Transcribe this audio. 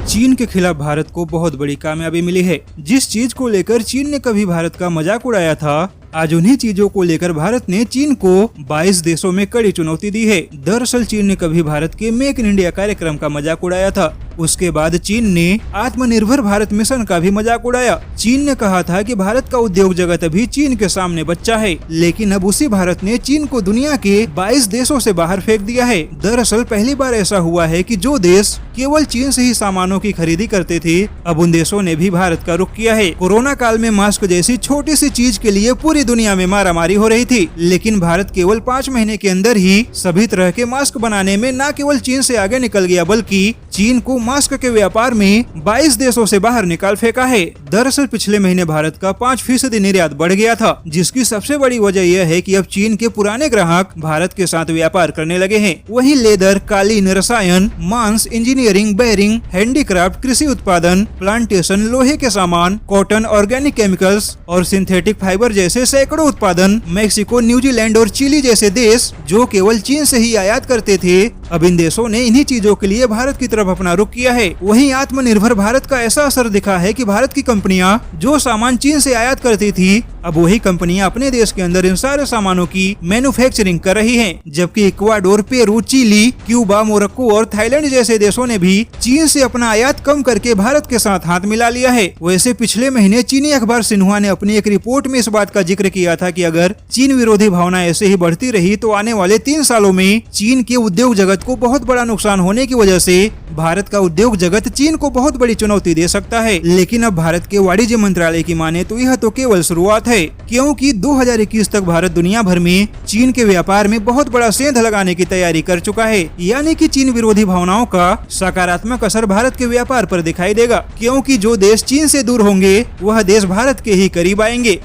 चीन के खिलाफ भारत को बहुत बड़ी कामयाबी मिली है। जिस चीज को लेकर चीन ने कभी भारत का मजाक उड़ाया था, आज उन्हीं चीजों को लेकर भारत ने चीन को 22 देशों में कड़ी चुनौती दी है। दरअसल चीन ने कभी भारत के मेक इन इंडिया कार्यक्रम का मजाक उड़ाया था। उसके बाद चीन ने आत्मनिर्भर भारत मिशन का भी मजाक उड़ाया। चीन ने कहा था कि भारत का उद्योग जगत अभी चीन के सामने बच्चा है, लेकिन अब उसी भारत ने चीन को दुनिया के 22 देशों से बाहर फेंक दिया है। दरअसल पहली बार ऐसा हुआ है कि जो देश केवल चीन से ही सामानों की खरीदी करते थे, अब उन देशों ने भी भारत का रुख किया है। कोरोना काल में मास्क जैसी छोटी सी चीज के लिए पूरी दुनिया में मारामारी हो रही थी, लेकिन भारत केवल 5 महीने के अंदर ही सभी तरह के मास्क बनाने में न केवल चीन से आगे निकल गया, बल्कि चीन को मास्क के व्यापार में 22 देशों से बाहर निकाल फेंका है। दरअसल पिछले महीने भारत का 5% निर्यात बढ़ गया था, जिसकी सबसे बड़ी वजह यह है कि अब चीन के पुराने ग्राहक भारत के साथ व्यापार करने लगे हैं। वहीं लेदर, कालीन, रसायन, मांस, इंजीनियरिंग, बेयरिंग, हैंडीक्राफ्ट, कृषि उत्पादन, प्लांटेशन, लोहे के सामान, कॉटन, ऑर्गेनिक केमिकल्स और सिंथेटिक फाइबर जैसे सैकड़ों उत्पादन मैक्सिको, न्यूजीलैंड और चिली जैसे देश जो केवल चीन से ही आयात करते थे, अब इन देशों ने इन्हीं चीजों के लिए भारत की तरफ अपना रुख किया है। वहीं आत्मनिर्भर भारत का ऐसा असर दिखा है कि भारत की कंपनियां जो सामान चीन से आयात करती थी, अब वही कंपनियां अपने देश के अंदर इन सारे सामानों की मैन्युफैक्चरिंग कर रही हैं। जबकि Ecuador, Peru, Chile, Cuba, Morocco और थाईलैंड जैसे देशों ने भी चीन से अपना आयात कम करके भारत के साथ हाथ मिला लिया है। वैसे पिछले महीने चीनी अखबार सिन्हुआ ने अपनी एक रिपोर्ट में इस बात का जिक्र किया था कि अगर चीन विरोधी भावना ऐसे ही बढ़ती रही तो आने वाले 3 सालों में चीन के उद्योग जगत को बहुत बड़ा नुकसान होने की वजह से भारत का उद्योग जगत चीन को बहुत बड़ी चुनौती दे सकता है। लेकिन अब भारत के वाणिज्य मंत्रालय की माने तो यह तो केवल शुरुआत है, क्योंकि 2021 तक भारत दुनिया भर में चीन के व्यापार में बहुत बड़ा सेंध लगाने की तैयारी कर चुका है। यानी कि चीन विरोधी भावनाओं का सकारात्मक असर भारत के व्यापार पर दिखाई देगा, क्योंकि जो देश चीन से दूर होंगे वह देश भारत के ही करीब आएंगे।